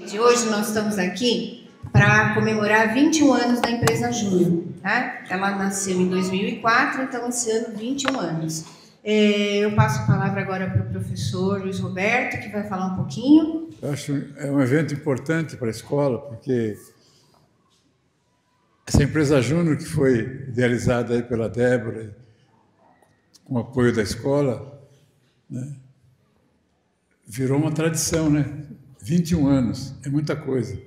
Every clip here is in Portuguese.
Gente, hoje nós estamos aqui para comemorar 21 anos da empresa Júnior, tá? Ela nasceu em 2004, então esse ano 21 anos. Eu passo a palavra agora para o professor Luiz Roberto, que vai falar um pouquinho. Eu acho é um evento importante para a escola, porque essa empresa Júnior, que foi idealizada aí pela Débora, com o apoio da escola, né, virou uma tradição, né? 21 anos, é muita coisa.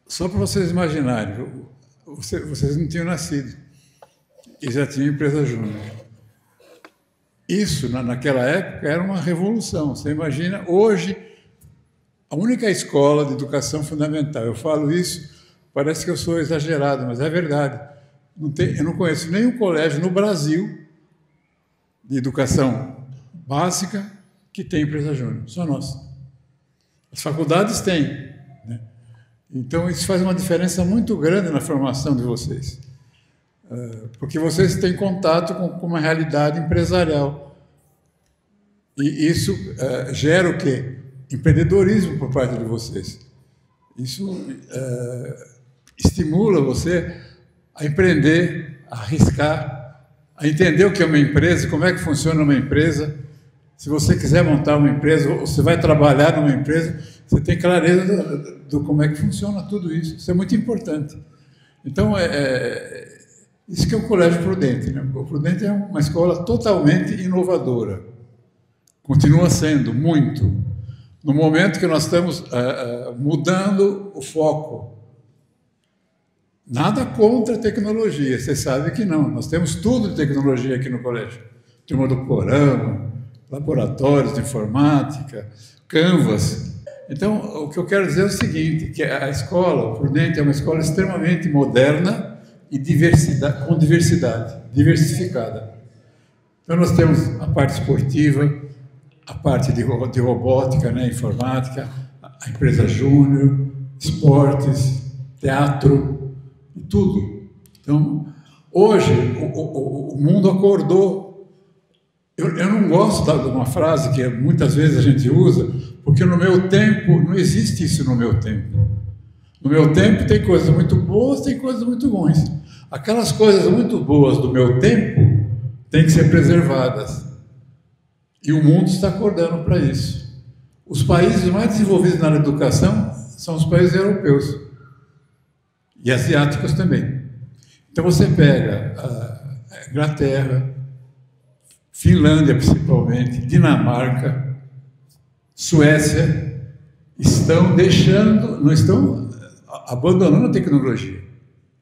Só para vocês imaginarem, vocês não tinham nascido e já tinham empresa Júnior. Isso, naquela época, era uma revolução. Você imagina, hoje, a única escola de educação fundamental, eu falo isso, parece que eu sou exagerado, mas é verdade. Eu não conheço nenhum colégio no Brasil de educação básica que tem empresa Júnior, só nós. As faculdades têm, né? Então, isso faz uma diferença muito grande na formação de vocês, porque vocês têm contato com uma realidade empresarial. E isso gera o quê? Empreendedorismo por parte de vocês. Isso estimula você a empreender, a arriscar, a entender o que é uma empresa, como é que funciona uma empresa. Se você quiser montar uma empresa, ou você vai trabalhar numa empresa, você tem clareza do como é que funciona tudo isso. Isso é muito importante. Então, isso que é o Colégio Prudente, né? O Prudente é uma escola totalmente inovadora. Continua sendo, muito. No momento que nós estamos mudando o foco. Nada contra a tecnologia, você sabe que não. Nós temos tudo de tecnologia aqui no colégio. Turma do Porão, laboratórios de informática, Canvas. Então, o que eu quero dizer é o seguinte, que a escola, o Prudente, é uma escola extremamente moderna e com diversidade, diversificada. Então, nós temos a parte esportiva, a parte de robótica, né, informática, a empresa Júnior, esportes, teatro, tudo. Então, hoje, o mundo acordou. Eu não gosto de uma frase que muitas vezes a gente usa, porque no meu tempo, não existe isso no meu tempo. No meu tempo tem coisas muito boas, tem coisas muito ruins. Aquelas coisas muito boas do meu tempo têm que ser preservadas. E o mundo está acordando para isso. Os países mais desenvolvidos na educação são os países europeus. E asiáticos também. Então você pega a Inglaterra, Finlândia principalmente, Dinamarca, Suécia, não estão abandonando a tecnologia.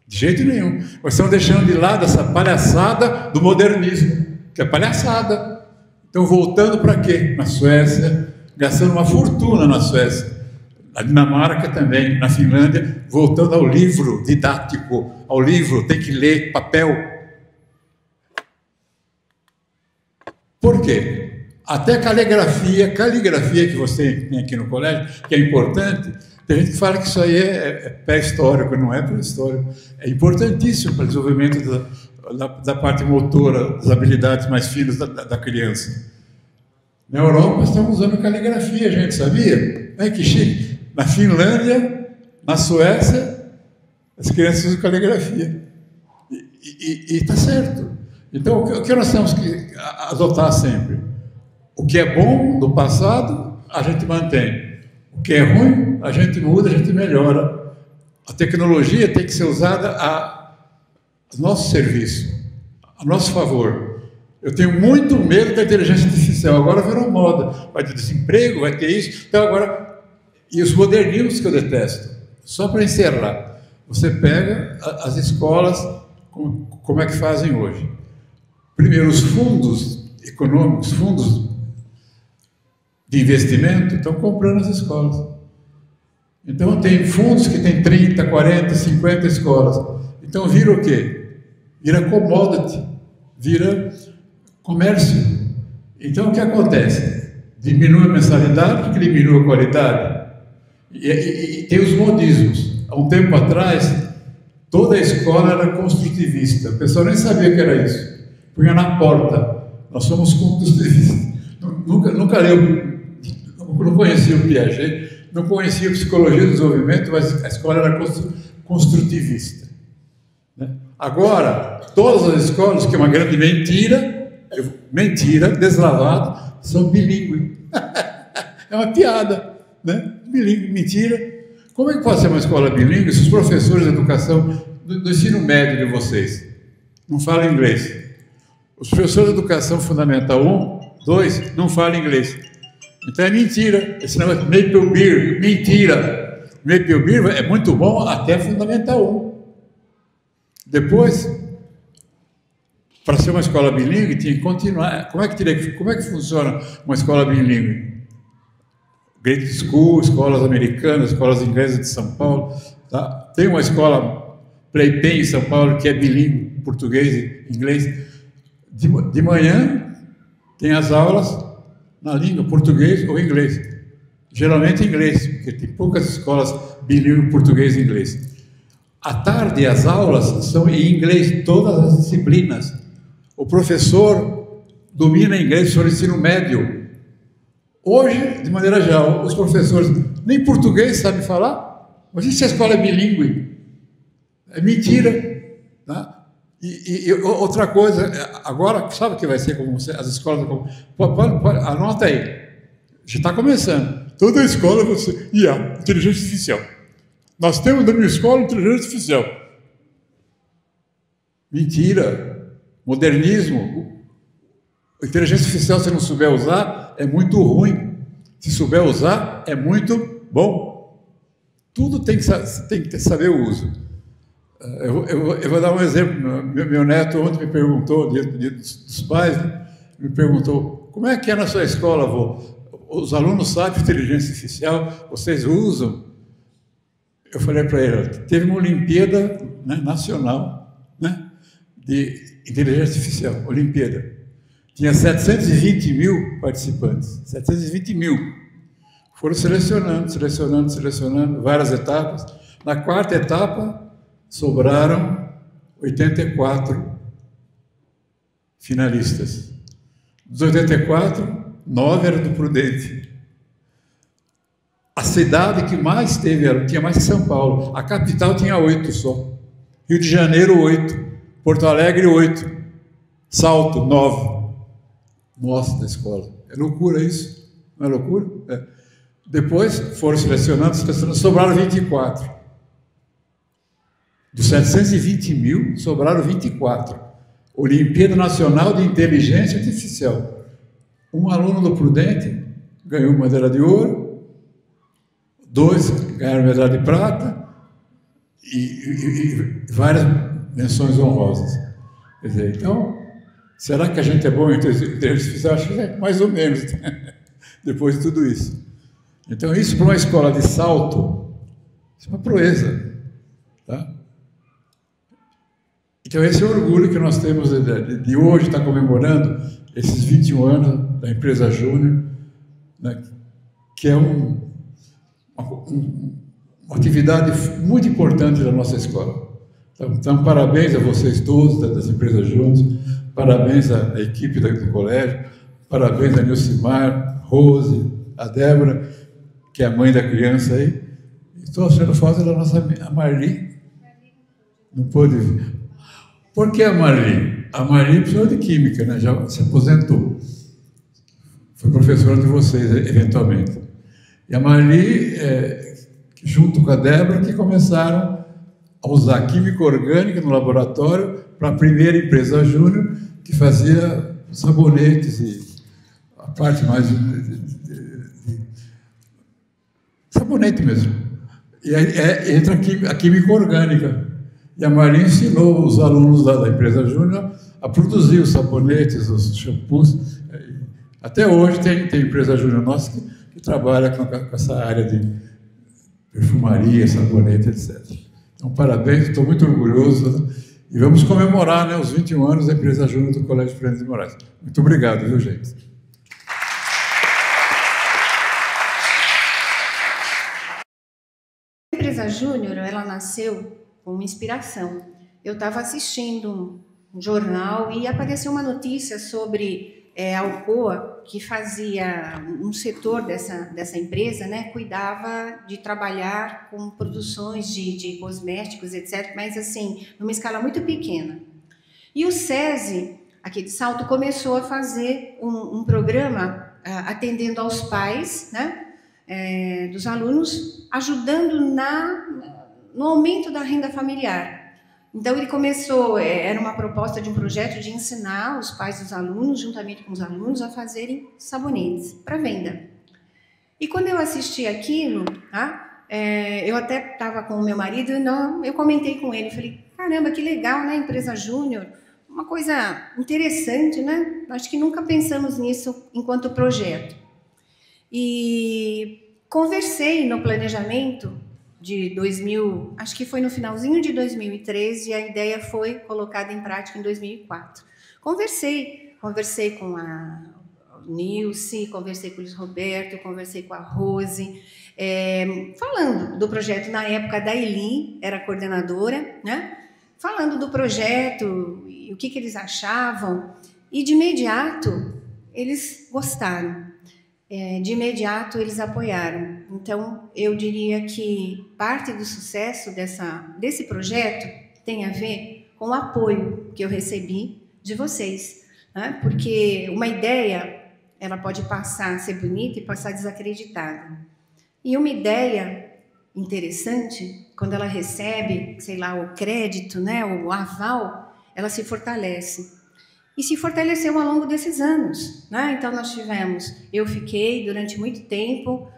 De jeito nenhum. Mas estão deixando de lado essa palhaçada do modernismo, que é palhaçada. Estão voltando para quê? Na Suécia, gastando uma fortuna na Suécia. Na Dinamarca também, na Finlândia, voltando ao livro didático, ao livro, tem que ler, papel. Por quê? Até caligrafia que você tem aqui no colégio, que é importante, tem gente que fala que isso aí é pré-histórico, não é pré-histórico. É importantíssimo para o desenvolvimento da parte motora, das habilidades mais finas da criança. Na Europa, estamos usando caligrafia, gente, sabia? É que chique. Na Finlândia, na Suécia, as crianças usam caligrafia. E está certo. Então, o que nós temos que adotar sempre? O que é bom do passado, a gente mantém. O que é ruim, a gente muda, a gente melhora. A tecnologia tem que ser usada a nosso serviço, a nosso favor. Eu tenho muito medo da inteligência artificial. Agora virou moda. Vai ter desemprego, vai ter isso. Então, agora... E os modernismos que eu detesto. Só para encerrar. Você pega as escolas, como é que fazem hoje? Primeiro, os fundos econômicos, fundos de investimento, estão comprando as escolas. Então, tem fundos que têm 30, 40, 50 escolas. Então, vira o quê? Vira commodity, vira comércio. Então, o que acontece? Diminui a mensalidade, que diminui a qualidade. E tem os modismos. Há um tempo atrás, toda a escola era construtivista. O pessoal nem sabia o que era isso. Punha na porta. Nós somos construtivistas. Nunca leu não conhecia o Piaget, não conhecia a psicologia do desenvolvimento, mas a escola era construtivista. Né? Agora, todas as escolas, que é uma grande mentira deslavada, são bilíngues. É uma piada, né? Bilíngue, mentira. Como é que pode ser uma escola bilíngue se os professores de educação do ensino médio de vocês não falam inglês? Os professores de educação fundamental 1, 2, não falam inglês. Então é mentira. Esse negócio de Maple Beer, mentira. Maple Beer é muito bom até fundamental 1. Depois, para ser uma escola bilíngue, tinha que continuar. Como é que funciona uma escola bilíngue? Great School, escolas americanas, escolas inglesas de São Paulo. Tá? Tem uma escola Playpen em São Paulo que é bilíngue, português e inglês. De manhã tem as aulas na língua português ou inglês. Geralmente inglês, porque tem poucas escolas bilíngues português e inglês. À tarde as aulas são em inglês, todas as disciplinas. O professor domina inglês sobre o ensino médio. Hoje, de maneira geral, os professores nem português sabem falar. Mas se a escola é bilíngue, é mentira. Tá? E outra coisa, agora, sabe o que vai ser como as escolas? Anota aí, já está começando. Toda a escola vai ser IA, inteligência artificial. Nós temos na minha escola inteligência artificial. Mentira. Modernismo. A inteligência artificial, se não souber usar, é muito ruim. Se souber usar, é muito bom. Tudo tem que saber o uso. Eu vou dar um exemplo. Meu neto ontem me perguntou, dia dos pais, me perguntou, como é que é na sua escola, avô? Os alunos sabem inteligência artificial, vocês usam? Eu falei para ele, teve uma Olimpíada, né, nacional, né, de inteligência artificial, Olimpíada. Tinha 720 mil participantes, 720 mil. Foram selecionando, várias etapas. Na quarta etapa, sobraram 84 finalistas. Dos 84, 9 eram do Prudente. A cidade que mais teve, tinha mais que São Paulo. A capital tinha 8 só. Rio de Janeiro, 8. Porto Alegre, 8. Salto, 9. Nossa, da escola. É loucura isso? Não é loucura? É. Depois foram selecionando, sobraram 24. Dos 720 mil, sobraram 24. Olimpíada Nacional de Inteligência Artificial. Um aluno do Prudente ganhou medalha de ouro, 2 ganharam medalha de prata e várias menções honrosas. Quer dizer, então, será que a gente é bom em inteligência artificial? Acho que é mais ou menos, depois de tudo isso. Então, isso para uma escola de Salto, isso é uma proeza. Tá? Então, esse é o orgulho que nós temos de hoje estar comemorando esses 21 anos da empresa Júnior, né, que é uma atividade muito importante da nossa escola. Então, parabéns a vocês todos das empresas Júnior, parabéns à equipe do colégio, parabéns a Nilcimar, Rose, a Débora, que é a mãe da criança aí. Estou achando falta da nossa a Marli. Não pôde vir. Por que a Marli? A Marli precisou de química, né? Já se aposentou. Foi professora de vocês, eventualmente. E a Marli, junto com a Débora, que começaram a usar química orgânica no laboratório para a primeira empresa Júnior, que fazia sabonetes e a parte mais sabonete mesmo. E aí entra a química orgânica. E a Marli ensinou os alunos da empresa Júnior a produzir os sabonetes, os shampoos. Até hoje tem empresa Júnior nossa que trabalha com essa área de perfumaria, sabonete, etc. Então, parabéns, estou muito orgulhoso. E vamos comemorar, né, os 21 anos da empresa Júnior do Colégio Fernando de Moraes. Muito obrigado, viu, gente? A empresa Júnior, ela nasceu com uma inspiração. Eu estava assistindo um jornal e apareceu uma notícia sobre a Alcoa, que fazia um setor dessa empresa, né, cuidava de trabalhar com produções de cosméticos, etc., mas assim, numa escala muito pequena. E o SESI, aqui de Salto, começou a fazer um programa atendendo aos pais, né, dos alunos, ajudando no aumento da renda familiar. Então, ele começou, era uma proposta de um projeto de ensinar os pais dos alunos, juntamente com os alunos, a fazerem sabonetes para venda. E quando eu assisti aquilo, eu até estava com o meu marido, e eu comentei com ele, falei, caramba, que legal, né, empresa júnior, uma coisa interessante, né? Acho que nunca pensamos nisso enquanto projeto. E conversei no planejamento de 2000, acho que foi no finalzinho de 2013, e a ideia foi colocada em prática em 2004. Conversei com a Nilce, conversei com o Luiz Roberto, conversei com a Rose, falando do projeto. Na época, da Eli era coordenadora, né? Falando do projeto, e o que eles achavam, e de imediato eles gostaram. De imediato eles apoiaram. Então, eu diria que parte do sucesso desse projeto tem a ver com o apoio que eu recebi de vocês, né? Porque uma ideia, ela pode passar a ser bonita e passar desacreditada. E uma ideia interessante, quando ela recebe, sei lá, o crédito, né, o aval, ela se fortalece. E se fortaleceu ao longo desses anos, né? Então, eu fiquei durante muito tempo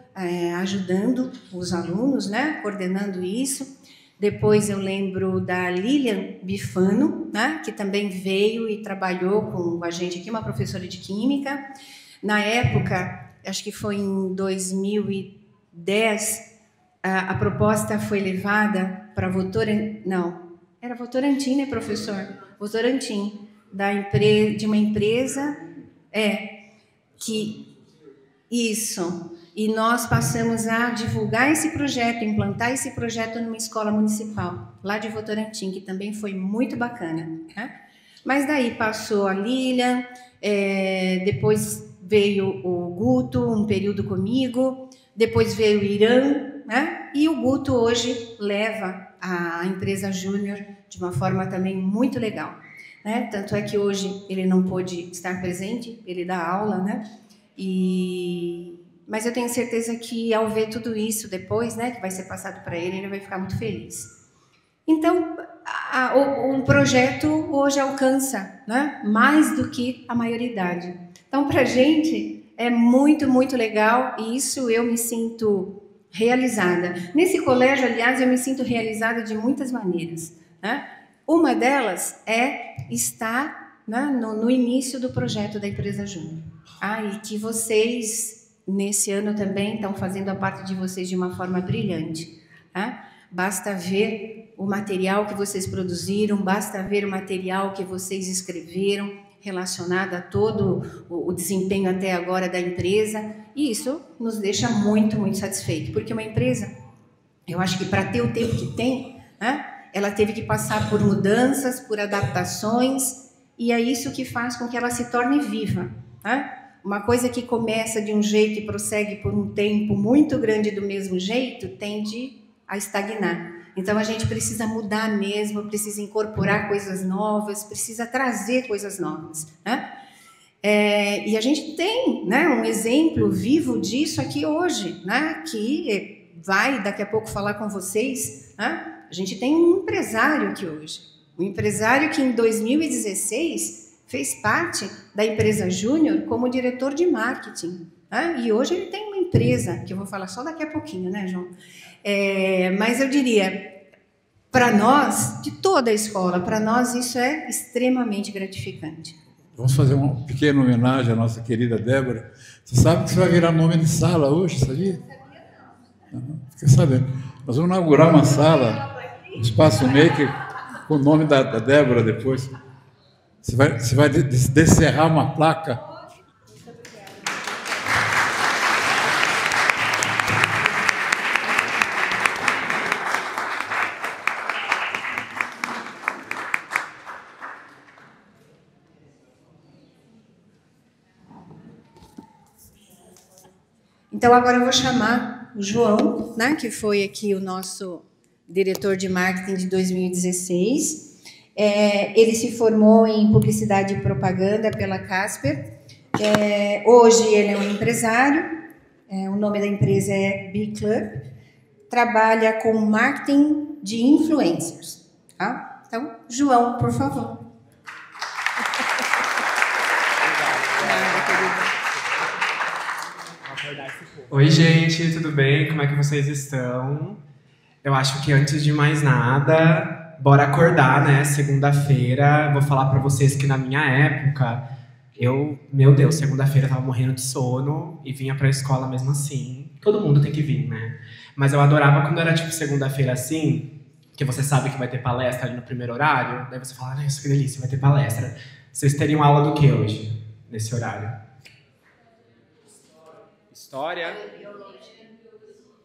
ajudando os alunos, né? Coordenando isso. Depois eu lembro da Lilian Bifano, né? Que também veio e trabalhou com a gente aqui, uma professora de Química. Na época, acho que foi em 2010, a proposta foi levada para Votorantim, não, era Votorantim, né, professor? Votorantim. De uma empresa isso, e nós passamos a divulgar esse projeto, implantar esse projeto numa escola municipal lá de Votorantim, que também foi muito bacana, né? Mas daí passou a Lilian, depois veio o Guto, um período comigo, depois veio o Irã, né? E o Guto hoje leva a empresa Júnior de uma forma também muito legal. Né? Tanto é que hoje ele não pôde estar presente, ele dá aula, né? Mas eu tenho certeza que ao ver tudo isso depois, né, que vai ser passado para ele, ele vai ficar muito feliz. Então, o projeto hoje alcança, né, mais do que a maioridade. Então, para a gente é muito, muito legal, e isso eu me sinto realizada. Nesse colégio, aliás, eu me sinto realizada de muitas maneiras, né? Uma delas é estar, né, no início do projeto da empresa Júnior. E que vocês, nesse ano também, estão fazendo a parte de vocês de uma forma brilhante. Tá? Basta ver o material que vocês produziram, basta ver o material que vocês escreveram, relacionado a todo o desempenho até agora da empresa, e isso nos deixa muito, muito satisfeitos, porque uma empresa, eu acho que para ter o tempo que tem, né, ela teve que passar por mudanças, por adaptações, e é isso que faz com que ela se torne viva. Né? Uma coisa que começa de um jeito e prossegue por um tempo muito grande do mesmo jeito, tende a estagnar. Então, a gente precisa mudar mesmo, precisa incorporar coisas novas, precisa trazer coisas novas. Né? E a gente tem, né, um exemplo vivo disso aqui hoje, né, que vai daqui a pouco falar com vocês, né? A gente tem um empresário aqui hoje, um empresário que em 2016 fez parte da empresa Júnior como diretor de marketing, né? E hoje ele tem uma empresa, que eu vou falar só daqui a pouquinho, né, João? Mas eu diria, para nós, de toda a escola, para nós isso é extremamente gratificante. Vamos fazer uma pequena homenagem à nossa querida Débora. Você sabe que você vai virar nome de sala hoje, sabia? Não, fica sabendo. Nós vamos inaugurar uma sala, um espaço maker, com o nome da Débora depois. Você vai descerrar uma placa. Então, agora eu vou chamar o João, né, que foi aqui o nosso diretor de marketing de 2016. Ele se formou em publicidade e propaganda pela Casper. Hoje ele é um empresário. O nome da empresa é B-Club. Trabalha com marketing de influencers. Tá? Então, João, por favor. Oi, gente, tudo bem? Como é que vocês estão? Eu acho que antes de mais nada, bora acordar, né? Segunda-feira, vou falar pra vocês que na minha época, meu Deus, segunda-feira eu tava morrendo de sono e vinha pra escola mesmo assim. Todo mundo tem que vir, né? Mas eu adorava quando era tipo segunda-feira assim, que você sabe que vai ter palestra ali no primeiro horário, daí você fala, isso que delícia, vai ter palestra. Vocês teriam aula do que hoje, nesse horário? História?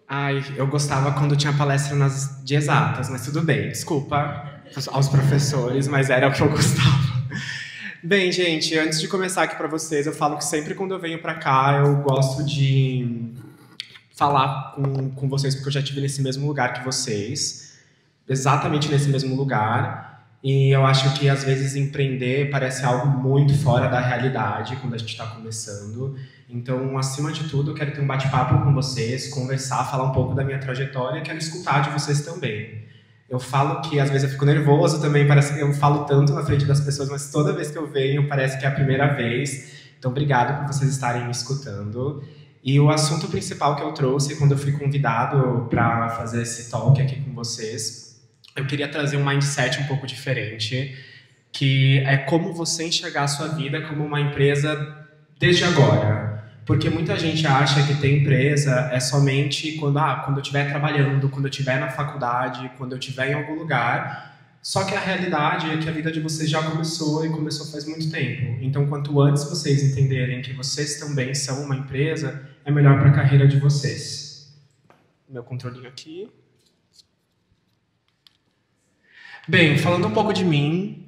Ai, eu gostava quando tinha palestra de exatas, mas tudo bem, desculpa aos professores, mas era o que eu gostava. Bem, gente, antes de começar aqui para vocês, eu falo que sempre quando eu venho para cá, eu gosto de falar com vocês, porque eu já estive nesse mesmo lugar que vocês, exatamente nesse mesmo lugar, e eu acho que às vezes empreender parece algo muito fora da realidade quando a gente está começando. Então, acima de tudo, eu quero ter um bate-papo com vocês, conversar, falar um pouco da minha trajetória e quero escutar de vocês também. Eu falo que às vezes eu fico nervoso também, parece que eu falo tanto na frente das pessoas, mas toda vez que eu venho parece que é a primeira vez. Então, obrigado por vocês estarem me escutando. E o assunto principal que eu trouxe quando eu fui convidado para fazer esse talk aqui com vocês, eu queria trazer um mindset um pouco diferente, que é como você enxergar a sua vida como uma empresa desde agora. Porque muita gente acha que ter empresa é somente quando eu estiver trabalhando, quando eu estiver na faculdade, quando eu estiver em algum lugar. Só que a realidade é que a vida de vocês já começou e começou faz muito tempo. Então, quanto antes vocês entenderem que vocês também são uma empresa, é melhor para a carreira de vocês. Meu controlinho aqui. Bem, falando um pouco de mim,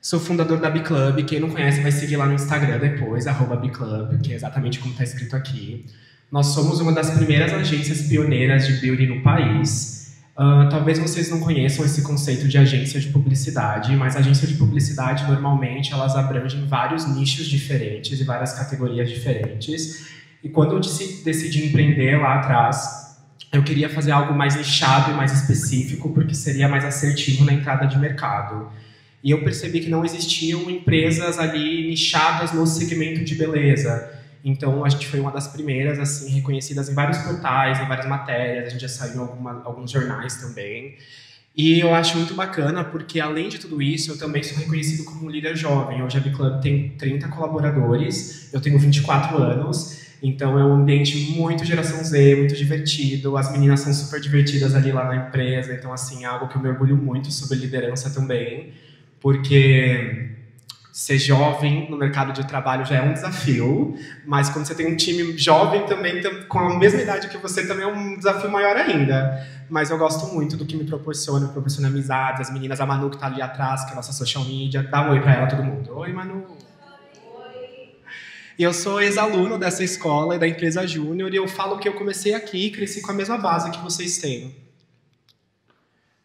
sou fundador da B-Club. Quem não conhece vai seguir lá no Instagram depois, @B-Club, que é exatamente como está escrito aqui. Nós somos uma das primeiras agências pioneiras de beauty no país. Talvez vocês não conheçam esse conceito de agência de publicidade, mas agência de publicidade, normalmente, elas abrangem vários nichos diferentes e várias categorias diferentes. E quando eu decidi empreender lá atrás, eu queria fazer algo mais nichado e mais específico, porque seria mais assertivo na entrada de mercado. E eu percebi que não existiam empresas ali nichadas no segmento de beleza. Então, a gente foi uma das primeiras, assim, reconhecidas em vários portais, em várias matérias. A gente já saiu em alguns jornais também. E eu acho muito bacana, porque, além de tudo isso, eu também sou reconhecido como um líder jovem. Hoje a B-Club tem 30 colaboradores, eu tenho 24 anos. Então, é um ambiente muito geração Z, muito divertido. As meninas são super divertidas ali lá na empresa. Então, assim, é algo que eu me orgulho muito sobre liderança também. Porque ser jovem no mercado de trabalho já é um desafio, mas quando você tem um time jovem também, com a mesma idade que você, também é um desafio maior ainda. Mas eu gosto muito do que me proporciona amizades, as meninas, a Manu que está ali atrás, que é a nossa social media, dá um oi para ela, todo mundo. Oi, Manu! Oi! E eu sou ex-aluno dessa escola e da empresa Júnior, e eu falo que eu comecei aqui e cresci com a mesma base que vocês têm.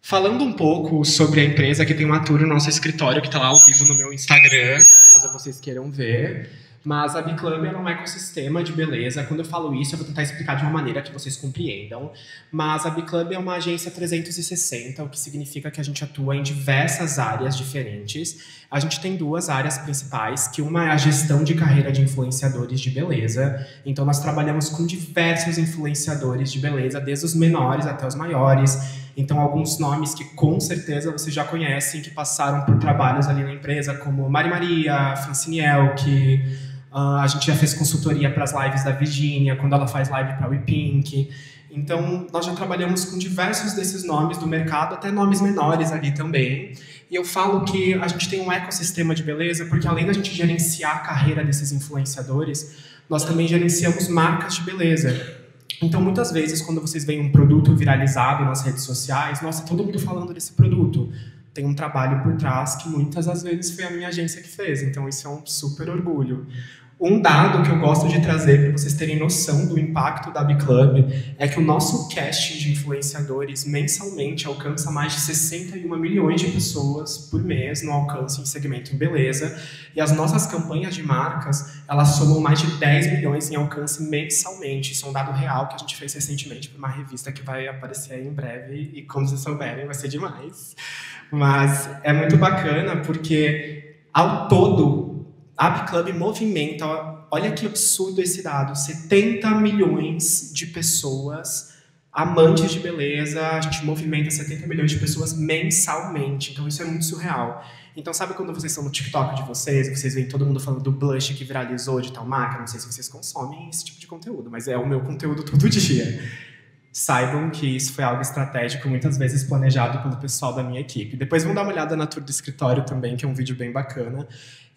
Falando um pouco sobre a empresa, que tem uma tour no nosso escritório, que está lá ao vivo no meu Instagram, caso vocês queiram ver. Mas a B-Club é um ecossistema de beleza. Quando eu falo isso, eu vou tentar explicar de uma maneira que vocês compreendam. Mas a B-Club é uma agência 360, o que significa que a gente atua em diversas áreas diferentes. A gente tem duas áreas principais, que uma é a gestão de carreira de influenciadores de beleza. Então, nós trabalhamos com diversos influenciadores de beleza, desde os menores até os maiores. Então, alguns nomes que com certeza vocês já conhecem, que passaram por trabalhos ali na empresa, como Mari Maria, Francine Elk, a gente já fez consultoria para as lives da Virginia, quando ela faz live para a WePink. Então, nós já trabalhamos com diversos desses nomes do mercado, até nomes menores ali também. E eu falo que a gente tem um ecossistema de beleza, porque além da gente gerenciar a carreira desses influenciadores, nós também gerenciamos marcas de beleza. Então, muitas vezes, quando vocês veem um produto viralizado nas redes sociais, nossa, todo mundo falando desse produto. Tem um trabalho por trás que muitas das vezes foi a minha agência que fez. Então, isso é um super orgulho. Um dado que eu gosto de trazer para vocês terem noção do impacto da B-Club é que o nosso casting de influenciadores mensalmente alcança mais de 61 milhões de pessoas por mês no alcance em segmento em beleza, e as nossas campanhas de marcas, elas somam mais de 10 milhões em alcance mensalmente. Isso é um dado real que a gente fez recentemente para uma revista que vai aparecer aí em breve, e como vocês souberem, vai ser demais. Mas é muito bacana porque, ao todo, a B-Club movimenta, olha que absurdo esse dado, 70 milhões de pessoas amantes de beleza, a gente movimenta 70 milhões de pessoas mensalmente, então isso é muito surreal. Então sabe quando vocês estão no TikTok de vocês, vocês veem todo mundo falando do blush que viralizou de tal marca, não sei se vocês consomem esse tipo de conteúdo, mas é o meu conteúdo todo dia. Saibam que isso foi algo estratégico, muitas vezes planejado pelo pessoal da minha equipe. Depois vão dar uma olhada na tour do escritório também, que é um vídeo bem bacana.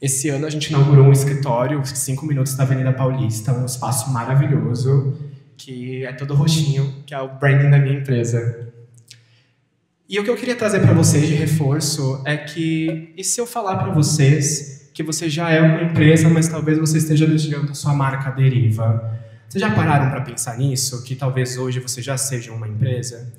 Esse ano a gente inaugurou um escritório, 5 minutos da Avenida Paulista, um espaço maravilhoso, que é todo roxinho, que é o branding da minha empresa. E o que eu queria trazer para vocês de reforço é que, e se eu falar para vocês que você já é uma empresa, mas talvez você esteja deixando a sua marca à deriva? Vocês já pararam para pensar nisso? Que talvez hoje você já seja uma empresa?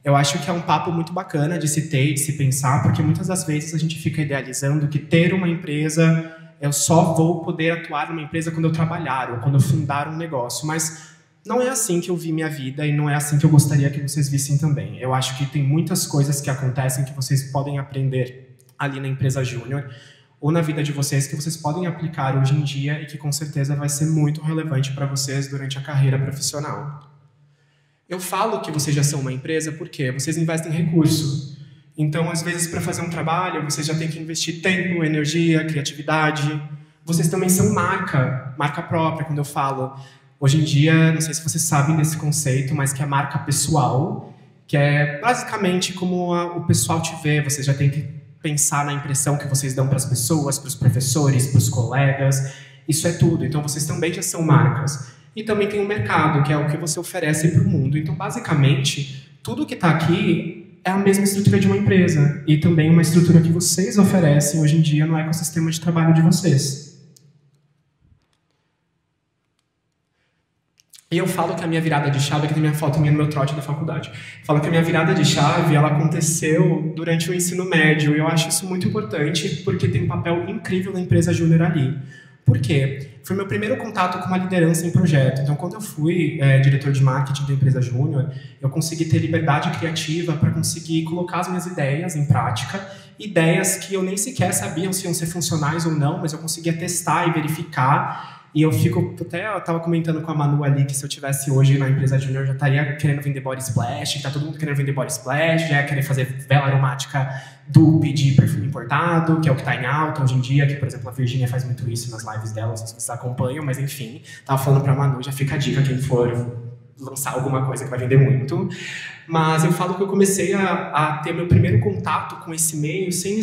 Eu acho que é um papo muito bacana de se ter e de se pensar, porque muitas das vezes a gente fica idealizando que ter uma empresa, eu só vou poder atuar numa empresa quando eu trabalhar ou quando eu fundar um negócio, mas não é assim que eu vi minha vida e não é assim que eu gostaria que vocês vissem também. Eu acho que tem muitas coisas que acontecem que vocês podem aprender ali na empresa Júnior ou na vida de vocês que vocês podem aplicar hoje em dia e que com certeza vai ser muito relevante para vocês durante a carreira profissional. Eu falo que vocês já são uma empresa porque vocês investem recurso. Então, às vezes, para fazer um trabalho, vocês já têm que investir tempo, energia, criatividade. Vocês também são marca própria, quando eu falo. Hoje em dia, não sei se vocês sabem desse conceito, mas que é marca pessoal, que é basicamente como o pessoal te vê. Vocês já têm que pensar na impressão que vocês dão para as pessoas, para os professores, para os colegas. Isso é tudo. Então, vocês também já são marcas. E também tem o mercado, que é o que você oferece para o mundo. Então, basicamente, tudo que está aqui é a mesma estrutura de uma empresa. E também uma estrutura que vocês oferecem hoje em dia no ecossistema de trabalho de vocês. E eu falo que a minha virada de chave, aqui tem minha foto minha no meu trote da faculdade. Falo que a minha virada de chave, ela aconteceu durante o ensino médio. E eu acho isso muito importante, porque tem um papel incrível na empresa Júnior ali. Por quê? Foi meu primeiro contato com uma liderança em projeto. Então, quando eu fui diretor de marketing da empresa Júnior, eu consegui ter liberdade criativa para conseguir colocar as minhas ideias em prática, ideias que eu nem sequer sabia se iam ser funcionais ou não, mas eu conseguia testar e verificar. E eu estava comentando com a Manu ali que se eu tivesse hoje na empresa Júnior, eu já estaria querendo vender body splash, que tá todo mundo querendo vender body splash, já ia querer fazer vela aromática dupe de perfume importado, que é o que está em alta hoje em dia, que, por exemplo, a Virgínia faz muito isso nas lives dela, não sei se vocês acompanham, mas enfim, tava falando pra Manu, já fica a dica quem for lançar alguma coisa que vai vender muito. Mas eu falo que eu comecei a ter meu primeiro contato com esse meio sem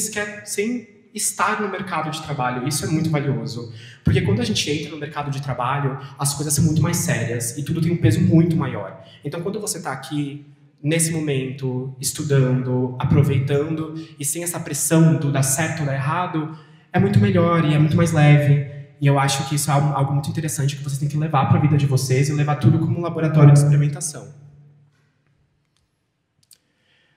estar no mercado de trabalho. Isso é muito valioso. Porque quando a gente entra no mercado de trabalho, as coisas são muito mais sérias e tudo tem um peso muito maior. Então, quando você está aqui, nesse momento, estudando, aproveitando e sem essa pressão do dar certo ou dar errado, é muito melhor e é muito mais leve. E eu acho que isso é algo muito interessante que vocês têm que levar para a vida de vocês e levar tudo como um laboratório de experimentação.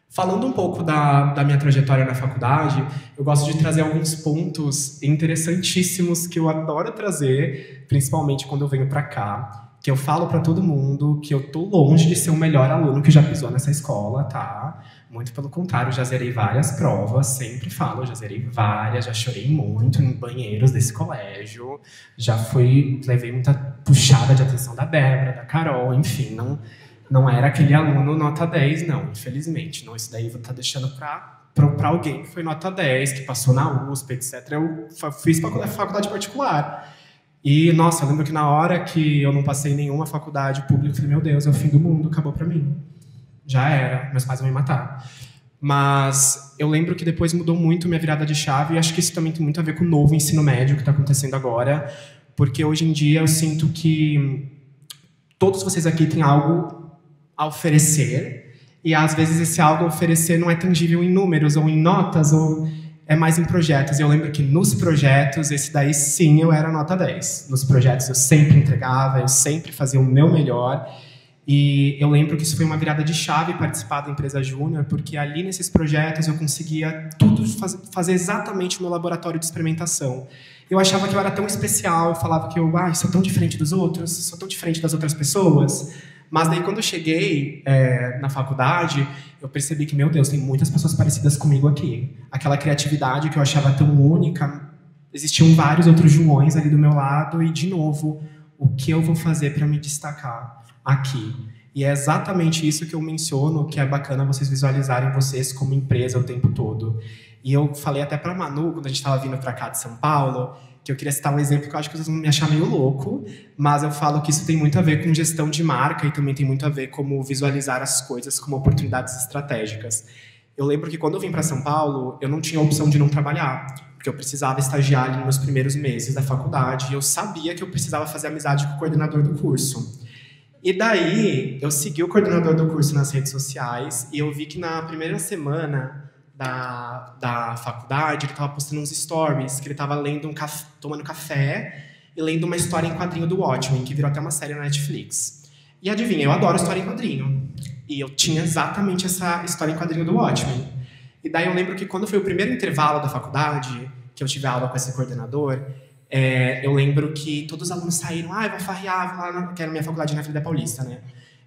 Falando um pouco da minha trajetória na faculdade, eu gosto de trazer alguns pontos interessantíssimos que eu adoro trazer, principalmente quando eu venho para cá, que eu falo para todo mundo que eu tô longe de ser o melhor aluno que já pisou nessa escola, tá? Muito pelo contrário, já zerei várias provas, sempre falo, já zerei várias, já chorei muito em banheiros desse colégio, levei muita puxada de atenção da Débora, da Carol, enfim, não era aquele aluno nota 10, não, infelizmente. Não, isso daí eu vou estar deixando para alguém que foi nota 10, que passou na USP, etc. Eu fiz faculdade particular. E, nossa, eu lembro que na hora que eu não passei em nenhuma faculdade pública, eu falei, meu Deus, é o fim do mundo, acabou para mim. Já era, meus pais vão me matar. Mas eu lembro que depois mudou muito minha virada de chave, e acho que isso também tem muito a ver com o novo ensino médio que está acontecendo agora, porque hoje em dia eu sinto que todos vocês aqui têm algo a oferecer, e às vezes esse algo a oferecer não é tangível em números ou em notas, é mais em projetos. E eu lembro que nos projetos, esse daí sim eu era nota 10. Nos projetos eu sempre entregava, eu sempre fazia o meu melhor. E eu lembro que isso foi uma virada de chave participar da empresa Júnior, porque ali nesses projetos eu conseguia fazer exatamente o meu laboratório de experimentação. Eu achava que eu era tão especial, eu falava que eu sou tão diferente dos outros, sou tão diferente das outras pessoas. Mas daí quando eu cheguei na faculdade, eu percebi que, meu Deus, tem muitas pessoas parecidas comigo aqui. Aquela criatividade que eu achava tão única, existiam vários outros Joões ali do meu lado e, de novo, o que eu vou fazer para me destacar aqui? E é exatamente isso que eu menciono, que é bacana vocês visualizarem vocês como empresa o tempo todo. E eu falei até para a Manu, quando a gente estava vindo para cá de São Paulo, que eu queria citar um exemplo que eu acho que vocês vão me achar meio louco, mas eu falo que isso tem muito a ver com gestão de marca e também tem muito a ver como visualizar as coisas como oportunidades estratégicas. Eu lembro que quando eu vim para São Paulo, eu não tinha a opção de não trabalhar, porque eu precisava estagiar ali nos meus primeiros meses da faculdade e eu sabia que eu precisava fazer amizade com o coordenador do curso. E daí, eu segui o coordenador do curso nas redes sociais e eu vi que na primeira semana da faculdade, ele estava postando uns stories, que ele estava tomando café e lendo uma história em quadrinho do Watchmen, que virou até uma série na Netflix. E adivinha, eu adoro história em quadrinho. E eu tinha exatamente essa história em quadrinho do Watchmen. E daí eu lembro que quando foi o primeiro intervalo da faculdade, que eu tive aula com esse coordenador, eu lembro que todos os alunos saíram, eu vou farrear lá, que era a minha faculdade na Avenida Paulista, né?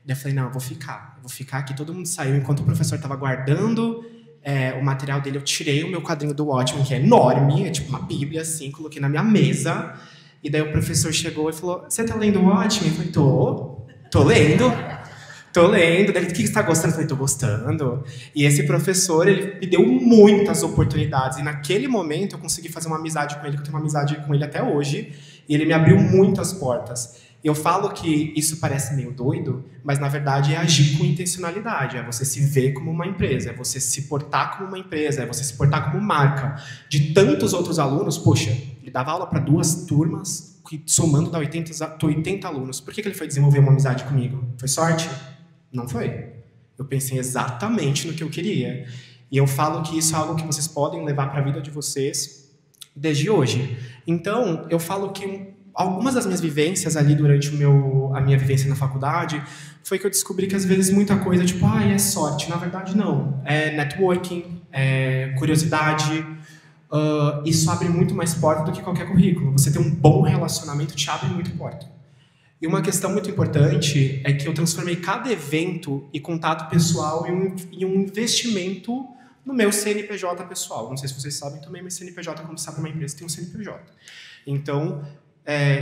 Daí eu falei, não, eu vou ficar aqui. Todo mundo saiu, enquanto o professor estava guardando o material dele, eu tirei o meu quadrinho do Watchmen, que é enorme, é tipo uma bíblia, assim, coloquei na minha mesa, e daí o professor chegou e falou, você tá lendo o Watchmen? Eu falei, tô lendo. Daí, o que você tá gostando? Eu falei, tô gostando. E esse professor, ele me deu muitas oportunidades, e naquele momento eu consegui fazer uma amizade com ele, que eu tenho uma amizade com ele até hoje, e ele me abriu muitas portas. Eu falo que isso parece meio doido, mas na verdade é agir com intencionalidade, é você se ver como uma empresa, é você se portar como uma empresa, é você se portar como marca. De tantos outros alunos, poxa, ele dava aula para 2 turmas, que somando dá 80 alunos. Por que ele foi desenvolver uma amizade comigo? Foi sorte? Não foi. Eu pensei exatamente no que eu queria. E eu falo que isso é algo que vocês podem levar para a vida de vocês desde hoje. Então, eu falo que algumas das minhas vivências ali durante a minha vivência na faculdade foi que eu descobri que às vezes muita coisa, tipo, é sorte. Na verdade, não. É networking, é curiosidade. Isso abre muito mais porta do que qualquer currículo. Você ter um bom relacionamento te abre muito porta. E uma questão muito importante é que eu transformei cada evento e contato pessoal em um investimento no meu CNPJ pessoal. Não sei se vocês sabem também, mas CNPJ, quando você abre uma empresa, tem um CNPJ. Então,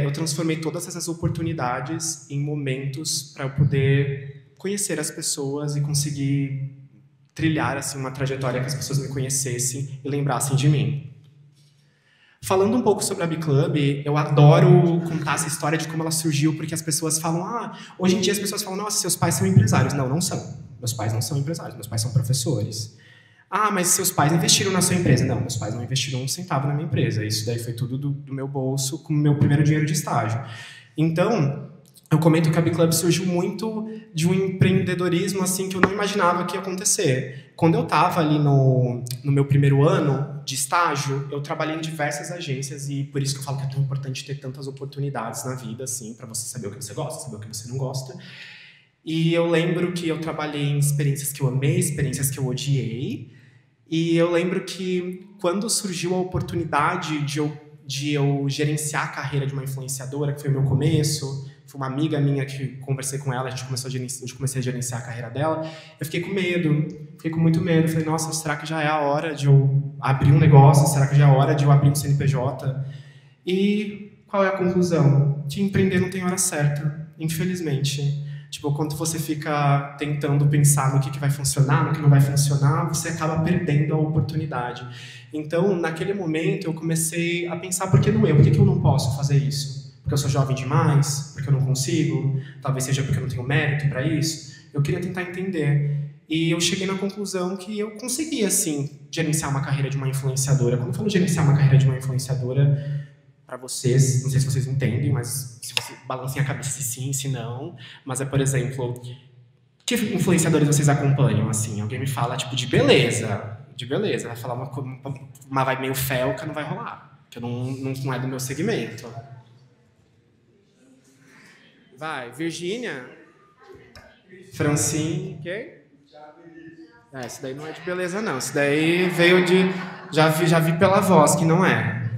eu transformei todas essas oportunidades em momentos para eu poder conhecer as pessoas e conseguir trilhar assim, uma trajetória que as pessoas me conhecessem e lembrassem de mim. Falando um pouco sobre a B-Club, eu adoro contar essa história de como ela surgiu, porque as pessoas falam, hoje em dia as pessoas falam, nossa, seus pais são empresários. Não, não são. Meus pais não são empresários, meus pais são professores. Mas seus pais investiram na sua empresa. Não, meus pais não investiram um centavo na minha empresa. Isso daí foi tudo do meu bolso, com o meu primeiro dinheiro de estágio. Então, eu comento que a B-Club surgiu muito de um empreendedorismo assim que eu não imaginava que ia acontecer. Quando eu estava ali no meu primeiro ano de estágio, eu trabalhei em diversas agências e por isso que eu falo que é tão importante ter tantas oportunidades na vida, assim, para você saber o que você gosta, saber o que você não gosta. E eu lembro que eu trabalhei em experiências que eu amei, experiências que eu odiei. E eu lembro que quando surgiu a oportunidade de eu gerenciar a carreira de uma influenciadora, que foi o meu começo, foi uma amiga minha que conversei com ela, a gente comecei a gerenciar a carreira dela, eu fiquei com medo, fiquei com muito medo. Falei, nossa, será que já é a hora de eu abrir um negócio? Será que já é a hora de eu abrir um CNPJ? E qual é a conclusão? Que empreender não tem hora certa, infelizmente. Tipo, quando você fica tentando pensar no que vai funcionar, no que não vai funcionar, você acaba perdendo a oportunidade. Então, naquele momento, eu comecei a pensar, por que não eu? Por que eu não posso fazer isso? Porque eu sou jovem demais? Porque eu não consigo? Talvez seja porque eu não tenho mérito para isso? Eu queria tentar entender. E eu cheguei na conclusão que eu conseguia, sim, gerenciar uma carreira de uma influenciadora. Quando eu falo gerenciar uma carreira de uma influenciadora, para vocês, não sei se vocês entendem, mas se você balancem a cabeça se sim, se não, mas por exemplo, que influenciadores vocês acompanham, assim? Alguém me fala, tipo, de beleza, de beleza. Vai falar uma vibe meio felca, não vai rolar. Porque não é do meu segmento. Vai, Virgínia. Francine, quem? Esse daí não é de beleza, não. Esse daí veio de... Já vi pela voz que não é.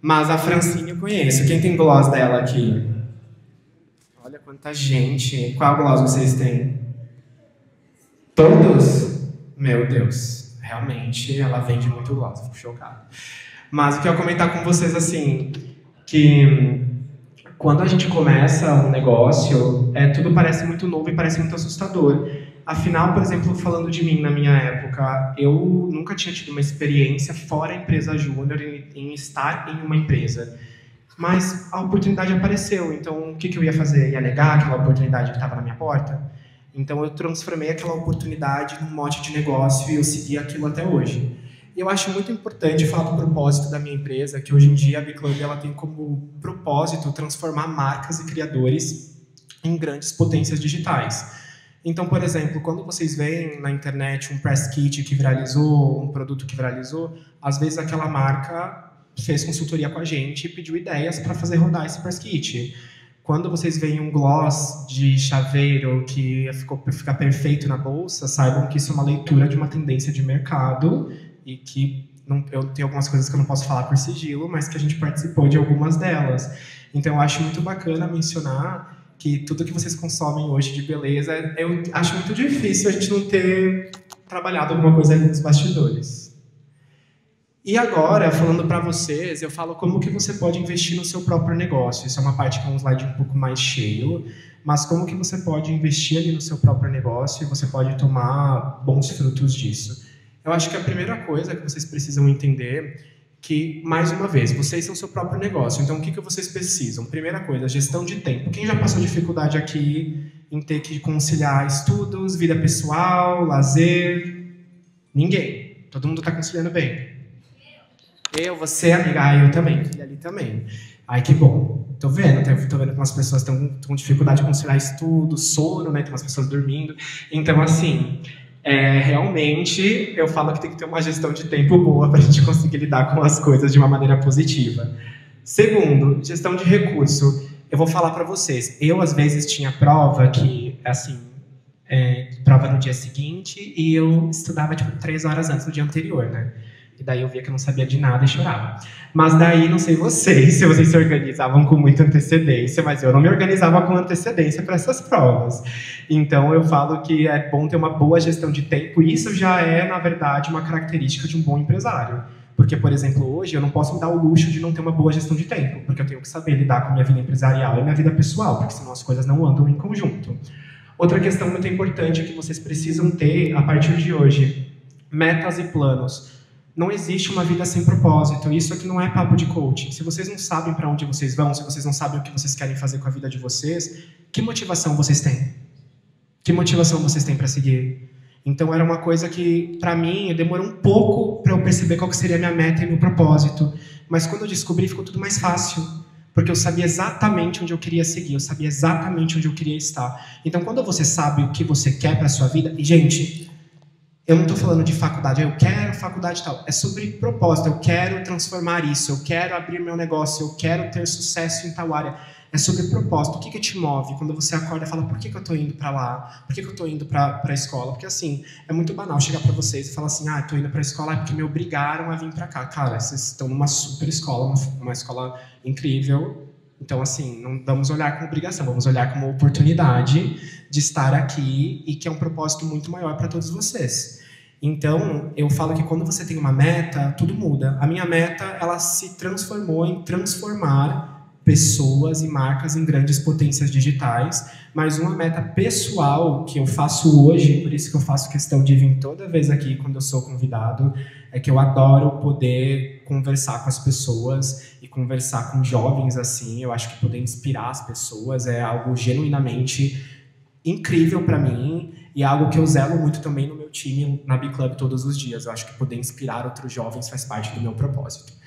Mas a Francine eu conheço. Quem tem gloss dela aqui? Olha quanta gente. Qual gloss vocês têm? Todos? Meu Deus. Realmente, ela vende muito gloss. Fico chocado. Mas o que eu ia comentar com vocês, assim, que quando a gente começa um negócio, tudo parece muito novo e parece muito assustador. Afinal, por exemplo, falando de mim na minha época, eu nunca tinha tido uma experiência fora a empresa júnior em estar em uma empresa. Mas a oportunidade apareceu, então o que eu ia fazer? Ia negar aquela oportunidade que estava na minha porta? Então eu transformei aquela oportunidade num mote de negócio e eu segui aquilo até hoje. E eu acho muito importante falar do propósito da minha empresa, que hoje em dia a Biclub ela tem como propósito transformar marcas e criadores em grandes potências digitais. Então, por exemplo, quando vocês veem na internet um press kit que viralizou, um produto que viralizou, às vezes aquela marca fez consultoria com a gente e pediu ideias para fazer rodar esse press kit. Quando vocês veem um gloss de chaveiro que fica perfeito na bolsa, saibam que isso é uma leitura de uma tendência de mercado e que eu tenho algumas coisas que eu não posso falar por sigilo, mas que a gente participou de algumas delas. Então, eu acho muito bacana mencionar que tudo que vocês consomem hoje de beleza, eu acho muito difícil a gente não ter trabalhado alguma coisa ali nos bastidores. E agora, falando para vocês, eu falo como que você pode investir no seu próprio negócio. Isso é uma parte que é um slide um pouco mais cheio, mas como que você pode investir ali no seu próprio negócio e você pode tomar bons frutos disso. Eu acho que a primeira coisa que vocês precisam entender que, mais uma vez, vocês são seu próprio negócio. Então, o que vocês precisam? Primeira coisa, gestão de tempo. Quem já passou dificuldade aqui em ter que conciliar estudos, vida pessoal, lazer? Ninguém. Todo mundo está conciliando bem. Eu, você, amiga, eu também. E ali também. Ai, que bom. Tô vendo que umas pessoas estão com dificuldade de conciliar estudo, sono, né? Tem umas pessoas dormindo. Então, assim... realmente, eu falo que tem que ter uma gestão de tempo boa para a gente conseguir lidar com as coisas de uma maneira positiva. Segundo, gestão de recurso. Eu vou falar para vocês. Eu, às vezes, tinha prova que, assim, prova no dia seguinte e eu estudava, tipo, 3 horas antes do dia anterior, né? E daí eu via que eu não sabia de nada e chorava. Mas daí, não sei vocês, se vocês se organizavam com muita antecedência, mas eu não me organizava com antecedência para essas provas. Então, eu falo que é bom ter uma boa gestão de tempo, e isso já é, na verdade, uma característica de um bom empresário. Porque, por exemplo, hoje eu não posso me dar o luxo de não ter uma boa gestão de tempo, porque eu tenho que saber lidar com a minha vida empresarial e a minha vida pessoal, porque senão as coisas não andam em conjunto. Outra questão muito importante que vocês precisam ter, a partir de hoje, metas e planos. Não existe uma vida sem propósito. Isso aqui não é papo de coaching. Se vocês não sabem para onde vocês vão, se vocês não sabem o que vocês querem fazer com a vida de vocês, que motivação vocês têm? Que motivação vocês têm para seguir? Então, era uma coisa que, para mim, demorou um pouco para eu perceber qual que seria a minha meta e meu propósito. Mas quando eu descobri, ficou tudo mais fácil. Porque eu sabia exatamente onde eu queria seguir, eu sabia exatamente onde eu queria estar. Então, quando você sabe o que você quer para a sua vida... E, gente... Eu não estou falando de faculdade, eu quero faculdade e tal. É sobre propósito, eu quero transformar isso, eu quero abrir meu negócio, eu quero ter sucesso em tal área. É sobre propósito. O que te move? Quando você acorda e fala, por que eu estou indo para lá? Por que eu estou indo para a escola? Porque, assim, é muito banal chegar para vocês e falar assim, estou indo para a escola porque me obrigaram a vir para cá. Cara, vocês estão numa super escola, uma escola incrível. Então, assim, não vamos olhar como obrigação, vamos olhar como oportunidade de estar aqui e que é um propósito muito maior para todos vocês. Então, eu falo que quando você tem uma meta, tudo muda. A minha meta, ela se transformou em transformar pessoas e marcas em grandes potências digitais, mas uma meta pessoal que eu faço hoje, por isso que eu faço questão de vir toda vez aqui quando eu sou convidado, é que eu adoro poder conversar com as pessoas e conversar com jovens assim. Eu acho que poder inspirar as pessoas é algo genuinamente incrível para mim e é algo que eu zelo muito também no meu time, na Biclub, todos os dias. Eu acho que poder inspirar outros jovens faz parte do meu propósito.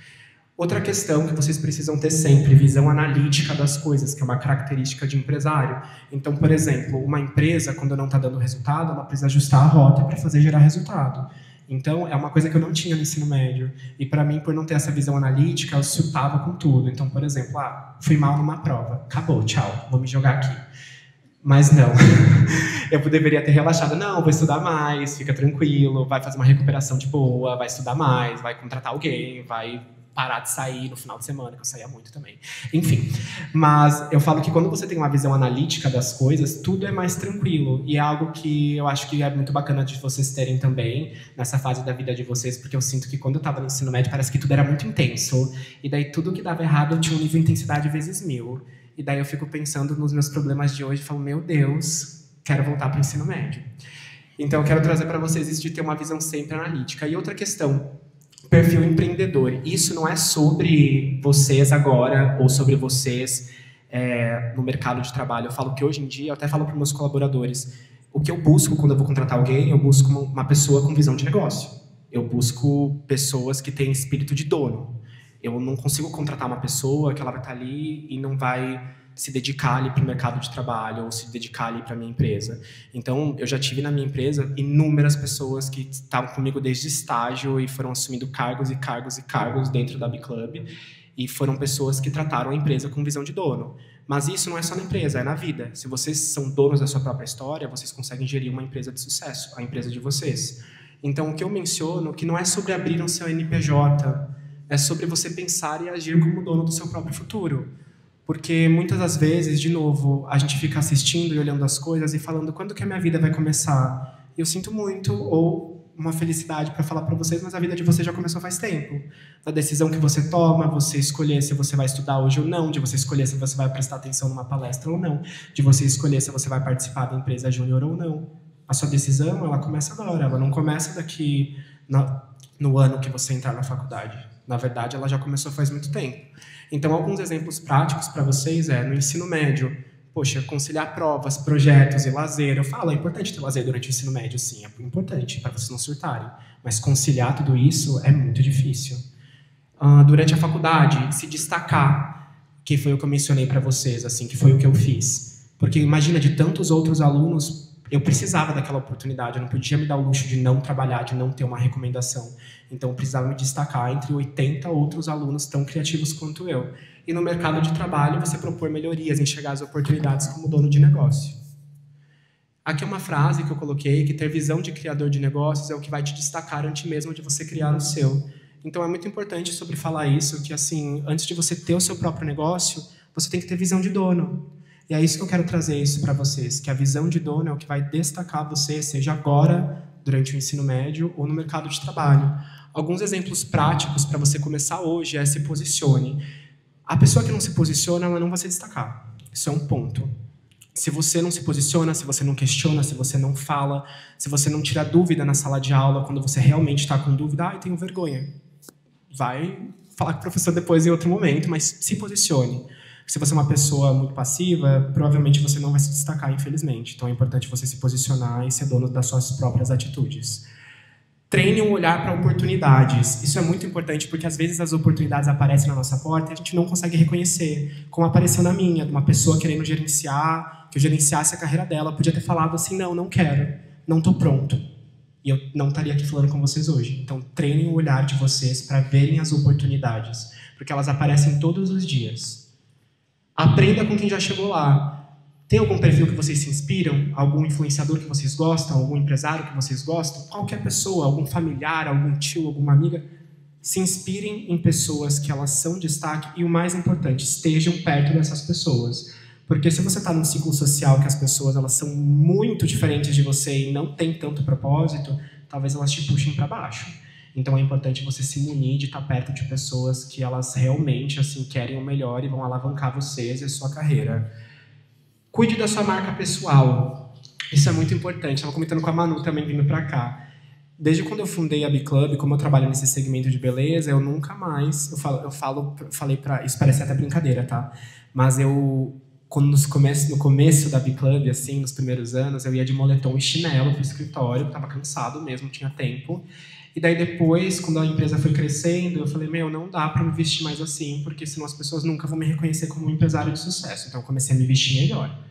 Outra questão que vocês precisam ter sempre, visão analítica das coisas, que é uma característica de empresário. Então, por exemplo, uma empresa, quando não está dando resultado, ela precisa ajustar a rota para fazer gerar resultado. Então, é uma coisa que eu não tinha no ensino médio. E para mim, por não ter essa visão analítica, eu surtava com tudo. Então, por exemplo, fui mal numa prova. Acabou, tchau, vou me jogar aqui. Mas não. Eu deveria ter relaxado. Não, vou estudar mais, fica tranquilo, vai fazer uma recuperação de boa, vai estudar mais, vai contratar alguém, vai parar de sair no final de semana, que eu saía muito também. Enfim, mas eu falo que quando você tem uma visão analítica das coisas, tudo é mais tranquilo. E é algo que eu acho que é muito bacana de vocês terem também nessa fase da vida de vocês, porque eu sinto que quando eu estava no ensino médio parece que tudo era muito intenso. E daí tudo que dava errado eu tinha um nível de intensidade vezes 1000. E daí eu fico pensando nos meus problemas de hoje e falo, meu Deus, quero voltar para o ensino médio. Então eu quero trazer para vocês isso de ter uma visão sempre analítica. E outra questão, perfil empreendedor. Isso não é sobre vocês agora ou sobre vocês no mercado de trabalho. Eu falo que hoje em dia, eu até falo para os meus colaboradores, o que eu busco quando eu vou contratar alguém, eu busco uma pessoa com visão de negócio. Eu busco pessoas que têm espírito de dono. Eu não consigo contratar uma pessoa que ela vai estar ali e não vai se dedicar ali para o mercado de trabalho ou se dedicar ali para a minha empresa. Então, eu já tive na minha empresa inúmeras pessoas que estavam comigo desde estágio e foram assumindo cargos e cargos e cargos dentro da B-Club e foram pessoas que trataram a empresa com visão de dono. Mas isso não é só na empresa, é na vida. Se vocês são donos da sua própria história, vocês conseguem gerir uma empresa de sucesso, a empresa de vocês. Então, o que eu menciono que não é sobre abrir um seu NPJ, é sobre você pensar e agir como dono do seu próprio futuro. Porque muitas das vezes, de novo, a gente fica assistindo e olhando as coisas e falando quando que a minha vida vai começar. Eu sinto muito, ou uma felicidade para falar para vocês, mas a vida de vocês já começou faz tempo. Da decisão que você toma, você escolher se você vai estudar hoje ou não, de você escolher se você vai prestar atenção numa palestra ou não, de você escolher se você vai participar da empresa júnior ou não. A sua decisão, ela começa agora, ela não começa daqui no ano que você entrar na faculdade. Na verdade, ela já começou faz muito tempo. Então, alguns exemplos práticos para vocês no ensino médio, poxa, conciliar provas, projetos e lazer. Eu falo, é importante ter lazer durante o ensino médio, sim, é importante para vocês não surtarem. Mas conciliar tudo isso é muito difícil. Durante a faculdade, se destacar, que foi o que eu mencionei para vocês, assim, que foi o que eu fiz. Porque imagina, de tantos outros alunos, eu precisava daquela oportunidade, eu não podia me dar o luxo de não trabalhar, de não ter uma recomendação. Então, eu precisava me destacar entre 80 outros alunos tão criativos quanto eu. E no mercado de trabalho, você propor melhorias, enxergar as oportunidades como dono de negócio. Aqui é uma frase que eu coloquei, que ter visão de criador de negócios é o que vai te destacar antes mesmo de você criar o seu. Então, é muito importante sobre falar isso, que assim, antes de você ter o seu próprio negócio, você tem que ter visão de dono. E é isso que eu quero trazer isso para vocês, que a visão de dono é o que vai destacar você, seja agora, durante o ensino médio, ou no mercado de trabalho. Alguns exemplos práticos para você começar hoje se posicione. A pessoa que não se posiciona, ela não vai se destacar. Isso é um ponto. Se você não se posiciona, se você não questiona, se você não fala, se você não tira dúvida na sala de aula, quando você realmente está com dúvida, tenho vergonha. Vai falar com o professor depois em outro momento, mas se posicione. Se você é uma pessoa muito passiva, provavelmente você não vai se destacar, infelizmente. Então é importante você se posicionar e ser dono das suas próprias atitudes. Treine um olhar para oportunidades. Isso é muito importante porque às vezes as oportunidades aparecem na nossa porta e a gente não consegue reconhecer. Como apareceu na minha, de uma pessoa querendo gerenciar, que eu gerenciasse a carreira dela, podia ter falado assim, não quero, não estou pronto. E eu não estaria aqui falando com vocês hoje. Então treinem o olhar de vocês para verem as oportunidades, porque elas aparecem todos os dias. Aprenda com quem já chegou lá. Tem algum perfil que vocês se inspiram? Algum influenciador que vocês gostam? Algum empresário que vocês gostam? Qualquer pessoa, algum familiar, algum tio, alguma amiga. Se inspirem em pessoas que elas são destaque e o mais importante, estejam perto dessas pessoas. Porque se você está num ciclo social que as pessoas elas são muito diferentes de você e não tem tanto propósito, talvez elas te puxem para baixo. Então é importante você se munir de estar perto de pessoas que elas realmente assim, querem o melhor e vão alavancar vocês e a sua carreira. Cuide da sua marca pessoal. Isso é muito importante. Estava comentando com a Manu também vindo para cá. Desde quando eu fundei a B-Club, como eu trabalho nesse segmento de beleza, eu nunca mais... falei para... Isso parece até brincadeira, tá? Mas no começo da B-Club, assim, nos primeiros anos, eu ia de moletom e chinelo para o escritório, estava cansado mesmo, não tinha tempo. E daí depois, quando a empresa foi crescendo, eu falei, não dá para me vestir mais assim, porque senão as pessoas nunca vão me reconhecer como um empresário de sucesso. Então eu comecei a me vestir melhor.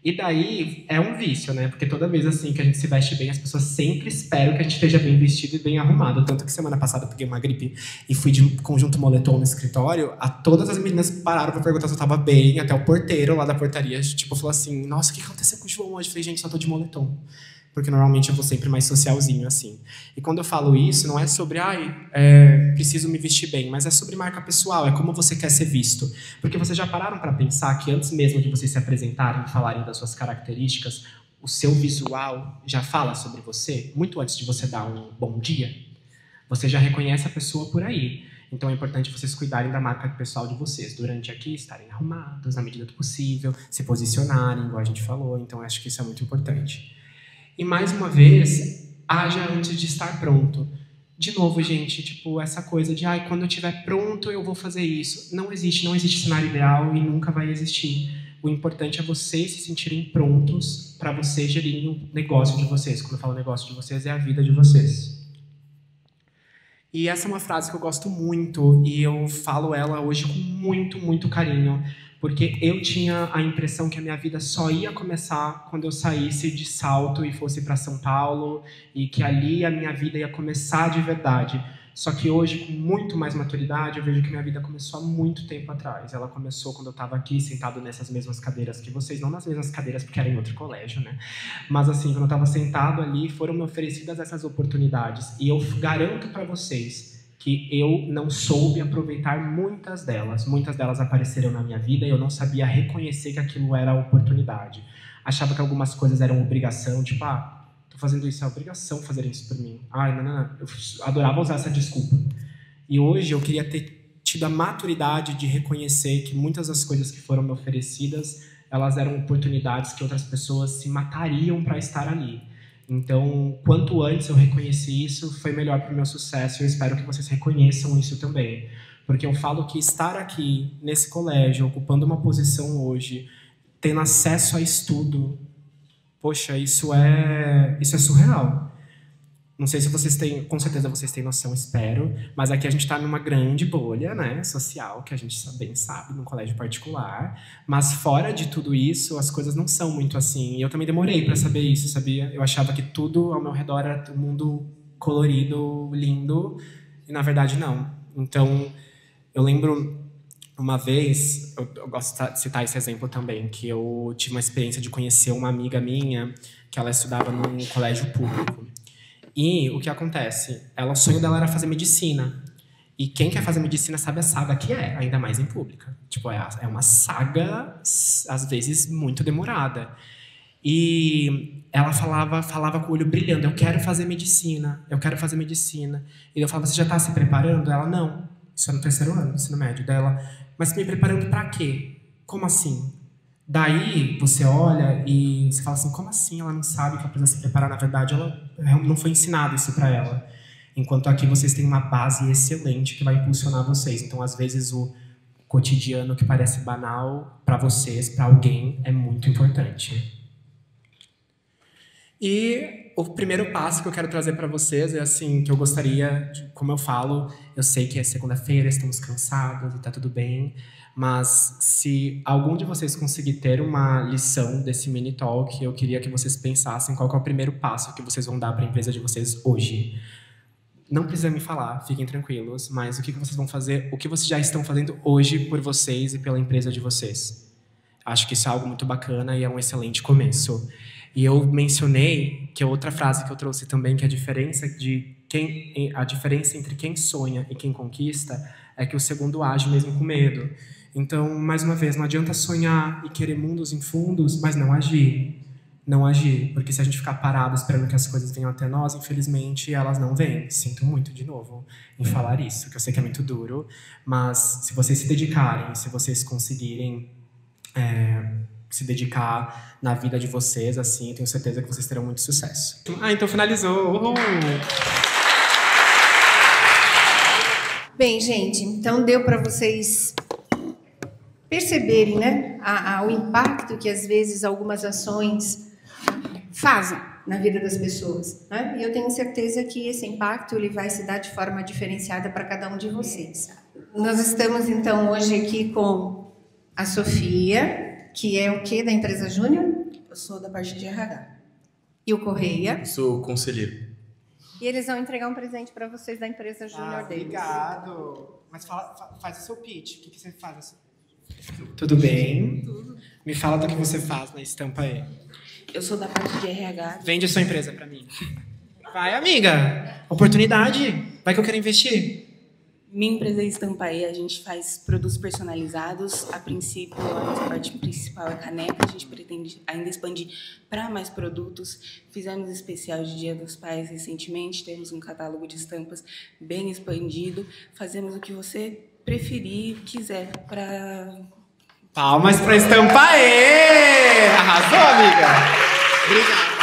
E daí é um vício, né? Porque toda vez assim que a gente se veste bem, as pessoas sempre esperam que a gente esteja bem vestido e bem arrumado. Tanto que semana passada eu peguei uma gripe e fui de conjunto moletom no escritório, todas as meninas pararam pra perguntar se eu tava bem, até o porteiro lá da portaria, tipo, falou assim, nossa, o que aconteceu com o João hoje? Eu falei, gente, só tô de moletom. Porque normalmente eu vou sempre mais socialzinho, assim. E quando eu falo isso, não é sobre, preciso me vestir bem, mas é sobre marca pessoal, é como você quer ser visto. Porque vocês já pararam para pensar que antes mesmo de vocês se apresentarem e falarem das suas características, o seu visual já fala sobre você? Muito antes de você dar um bom dia, você já reconhece a pessoa por aí. Então é importante vocês cuidarem da marca pessoal de vocês. Durante aqui, estarem arrumados na medida do possível, se posicionarem, igual a gente falou. Então acho que isso é muito importante. E, mais uma vez, haja antes de estar pronto. De novo, gente, tipo, essa coisa de quando eu estiver pronto, eu vou fazer isso. Não existe cenário ideal e nunca vai existir. O importante é vocês se sentirem prontos para vocês gerirem o negócio de vocês. Quando eu falo negócio de vocês, é a vida de vocês. E essa é uma frase que eu gosto muito e eu falo ela hoje com muito, muito carinho. Porque eu tinha a impressão que a minha vida só ia começar quando eu saísse de Salto e fosse para São Paulo e que ali a minha vida ia começar de verdade. Só que hoje, com muito mais maturidade, eu vejo que minha vida começou há muito tempo atrás. Ela começou quando eu estava aqui, sentado nessas mesmas cadeiras que vocês, não nas mesmas cadeiras porque era em outro colégio, né? Mas assim, quando eu estava sentado ali, foram me oferecidas essas oportunidades. E eu garanto para vocês que eu não soube aproveitar muitas delas. Muitas delas apareceram na minha vida e eu não sabia reconhecer que aquilo era oportunidade. Achava que algumas coisas eram obrigação, tipo, tô fazendo isso, é obrigação fazer isso por mim. Não. Eu adorava usar essa desculpa. E hoje eu queria ter tido a maturidade de reconhecer que muitas das coisas que foram me oferecidas, elas eram oportunidades que outras pessoas se matariam para estar ali. Então, quanto antes eu reconheci isso, foi melhor para o meu sucesso. Eu espero que vocês reconheçam isso também. Porque eu falo que estar aqui, nesse colégio, ocupando uma posição hoje, tendo acesso a estudo, poxa, isso é surreal. Não sei se vocês têm, com certeza vocês têm noção, espero, mas aqui a gente está numa grande bolha, né, social, que a gente bem sabe, num colégio particular, mas fora de tudo isso, as coisas não são muito assim. E eu também demorei para saber isso, sabia? Eu achava que tudo ao meu redor era um mundo colorido, lindo, e na verdade não. Então, eu lembro uma vez, eu gosto de citar esse exemplo também, que eu tive uma experiência de conhecer uma amiga minha, que ela estudava num colégio público. E o que acontece? O sonho dela era fazer medicina. E quem quer fazer medicina sabe a saga que é, ainda mais em pública. Tipo, é uma saga, às vezes, muito demorada. E ela falava com o olho brilhando, eu quero fazer medicina, eu quero fazer medicina. E eu falava, você já está se preparando? Ela, não. Isso é no 3º ano do ensino médio dela. Mas me preparando para quê? Como assim? Daí você olha e você fala assim, como assim ela não sabe que ela precisa se preparar? Na verdade, ela não foi ensinado isso para ela. Enquanto aqui vocês têm uma base excelente que vai impulsionar vocês. Então, às vezes, o cotidiano que parece banal para vocês, para alguém, é muito importante. E o primeiro passo que eu quero trazer para vocês é assim, que eu gostaria, como eu falo, eu sei que é segunda-feira, estamos cansados e tá tudo bem, mas se algum de vocês conseguir ter uma lição desse mini talk, eu queria que vocês pensassem qual que é o primeiro passo que vocês vão dar para a empresa de vocês hoje. Não precisa me falar, fiquem tranquilos, mas o que vocês vão fazer, o que vocês já estão fazendo hoje por vocês e pela empresa de vocês. Acho que isso é algo muito bacana e é um excelente começo. E eu mencionei que a outra frase que eu trouxe também, que a diferença entre quem sonha e quem conquista é que o segundo age mesmo com medo. Então, mais uma vez, não adianta sonhar e querer mundos em fundos, mas não agir. Não agir, porque se a gente ficar parado esperando que as coisas venham até nós, infelizmente, elas não vêm. Sinto muito, de novo, em falar isso, que eu sei que é muito duro, mas se vocês se dedicarem, se vocês conseguirem se dedicar na vida de vocês, assim, tenho certeza que vocês terão muito sucesso. Então finalizou! Uhul. Bem, gente, então deu para vocês perceberem, né, o impacto que às vezes algumas ações fazem na vida das pessoas, né? E eu tenho certeza que esse impacto ele vai se dar de forma diferenciada para cada um de vocês. Nós estamos então hoje aqui com a Sofia, que é o quê da empresa Júnior? sou da parte de RH. E o Correia? Sou conselheiro. E eles vão entregar um presente para vocês da empresa júnior deles. Obrigado. Mas faz o seu pitch. O que você faz? Tudo bem? Tudo. Me fala do que você faz na Estampa E. Eu sou da parte de RH. Vende a sua empresa para mim. Vai, amiga. Oportunidade. Vai que eu quero investir. Minha empresa é Estampa E, a gente faz produtos personalizados. A princípio, a nossa parte principal é caneca. A gente pretende ainda expandir para mais produtos. Fizemos especial de Dia dos Pais recentemente. Temos um catálogo de estampas bem expandido. Fazemos o que você preferir, quiser, para... Palmas para Estampa E! Arrasou, amiga! Obrigado.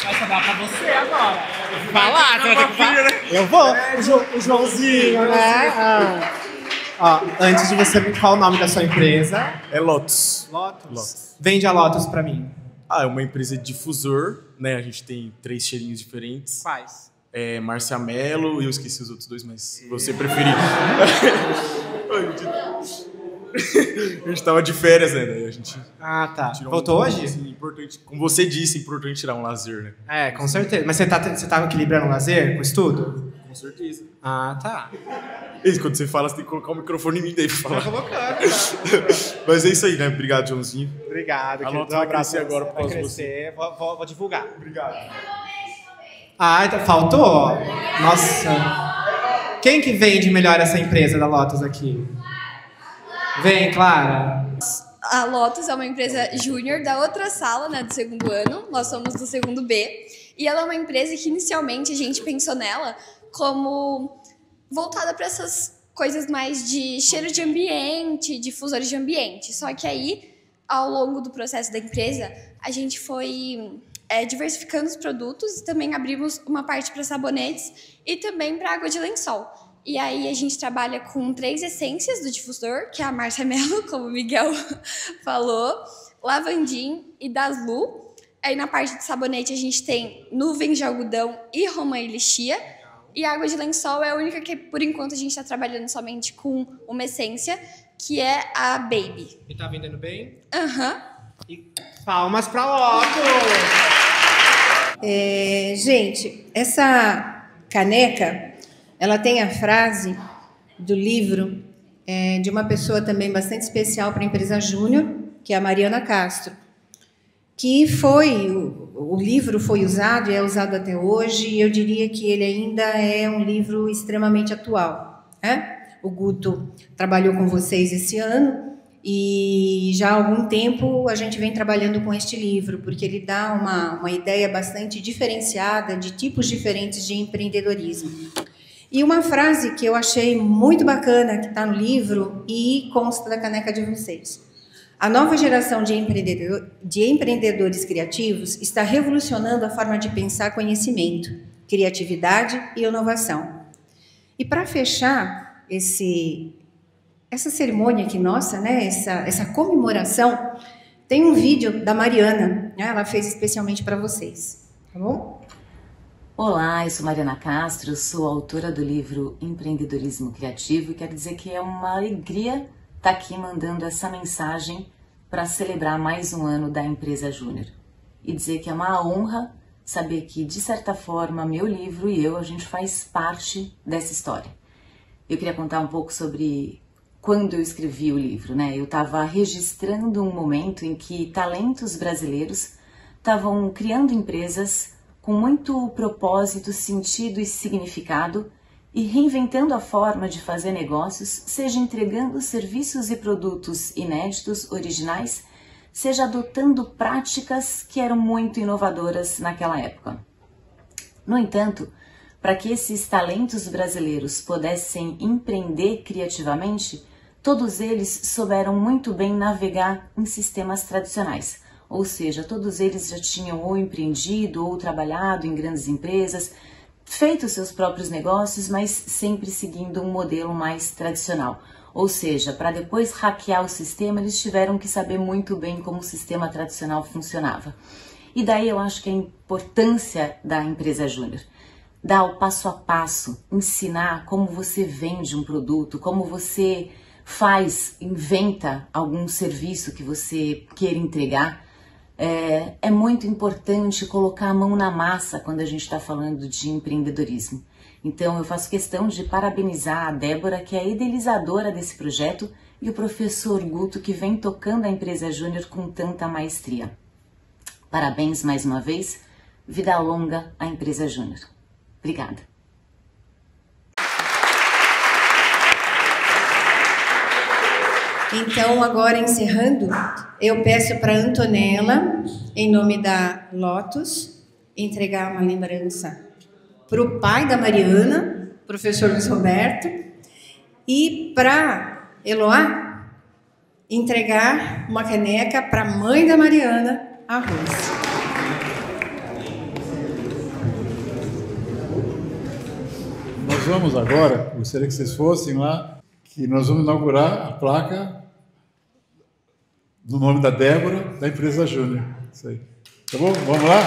Vai sobrar para você agora. Vai lá, você vai ter que falar. Eu vou. O Joãozinho, né? Ó, antes de você... Qual o nome da sua empresa? É Lotus. Lotus. Vende a Lotus pra mim. É uma empresa de difusor, né? A gente tem 3 cheirinhos diferentes. Quais? É Marcia Mello e eu esqueci os outros 2, mas se você preferir. A gente tava de férias, né? Daí a gente tá. Voltou hoje? Assim, importante. Como você disse, é importante tirar um lazer, né? É, com certeza. Mas você tá equilibrando o lazer com o estudo? Com certeza. Tá. E quando você fala, você tem que colocar o microfone em mim daí pra falar. Tá colocando. Mas é isso aí, né? Obrigado, Joãozinho. Obrigado. A Lotus vai crescer agora por causa de você. Vou divulgar. Obrigado. Então faltou? Nossa. Quem que vende melhor essa empresa da Lotus aqui? Vem, Clara. A Lotus é uma empresa júnior da outra sala, né, do segundo ano. Nós somos do segundo B. E ela é uma empresa que inicialmente a gente pensou nela como voltada para essas coisas mais de cheiro de ambiente, difusores de ambiente. Só que aí, ao longo do processo da empresa, a gente foi diversificando os produtos e também abrimos uma parte para sabonetes e também para água de lençol. E aí a gente trabalha com 3 essências do difusor, que é a Marcia Mello, como o Miguel falou, Lavandim e Daslu. Aí na parte de sabonete a gente tem nuvem de algodão e romã e lixia. E a água de lençol é a única que, por enquanto, a gente está trabalhando somente com uma essência, que é a Baby. E tá vendendo bem? Aham. E palmas pra Lotus! Gente, essa caneca... Ela tem a frase do livro de uma pessoa também bastante especial para a empresa júnior, que é a Mariana Castro, que o livro foi usado e é usado até hoje, e eu diria que ele ainda é um livro extremamente atual, né? O Guto trabalhou com vocês esse ano e já há algum tempo a gente vem trabalhando com este livro, porque ele dá uma ideia bastante diferenciada de tipos diferentes de empreendedorismo. E uma frase que eu achei muito bacana, que está no livro e consta da caneca de vocês. A nova geração de empreendedores criativos está revolucionando a forma de pensar conhecimento, criatividade e inovação. E para fechar essa cerimônia aqui nossa, né, essa comemoração, tem um vídeo da Mariana, né, ela fez especialmente para vocês, tá bom? Olá, eu sou Mariana Castro, sou autora do livro Empreendedorismo Criativo e quero dizer que é uma alegria estar aqui mandando essa mensagem para celebrar mais um ano da empresa Júnior. E dizer que é uma honra saber que, de certa forma, meu livro e a gente faz parte dessa história. Eu queria contar um pouco sobre quando eu escrevi o livro, né? Eu estava registrando um momento em que talentos brasileiros estavam criando empresas com muito propósito, sentido e significado, e reinventando a forma de fazer negócios, seja entregando serviços e produtos inéditos, originais, seja adotando práticas que eram muito inovadoras naquela época. No entanto, para que esses talentos brasileiros pudessem empreender criativamente, todos eles souberam muito bem navegar em sistemas tradicionais. Ou seja, todos eles já tinham ou empreendido ou trabalhado em grandes empresas, feito seus próprios negócios, mas sempre seguindo um modelo mais tradicional. Ou seja, para depois hackear o sistema, eles tiveram que saber muito bem como o sistema tradicional funcionava. E daí eu acho que a importância da empresa júnior. Dar o passo a passo, ensinar como você vende um produto, como você inventa algum serviço que você queira entregar, é muito importante colocar a mão na massa quando a gente está falando de empreendedorismo. Então eu faço questão de parabenizar a Débora, que é a idealizadora desse projeto, e o professor Guto, que vem tocando a empresa Júnior com tanta maestria. Parabéns mais uma vez, vida longa à empresa Júnior. Obrigada. Então, agora encerrando, eu peço para a Antonella, em nome da Lotus, entregar uma lembrança para o pai da Mariana, professor Luiz Roberto, e para Eloá entregar uma caneca para a mãe da Mariana, a Rose. Nós vamos agora, gostaria que vocês fossem lá, que nós vamos inaugurar a placa do nome da Débora, da empresa Júnior. Isso aí. Tá bom? Vamos lá?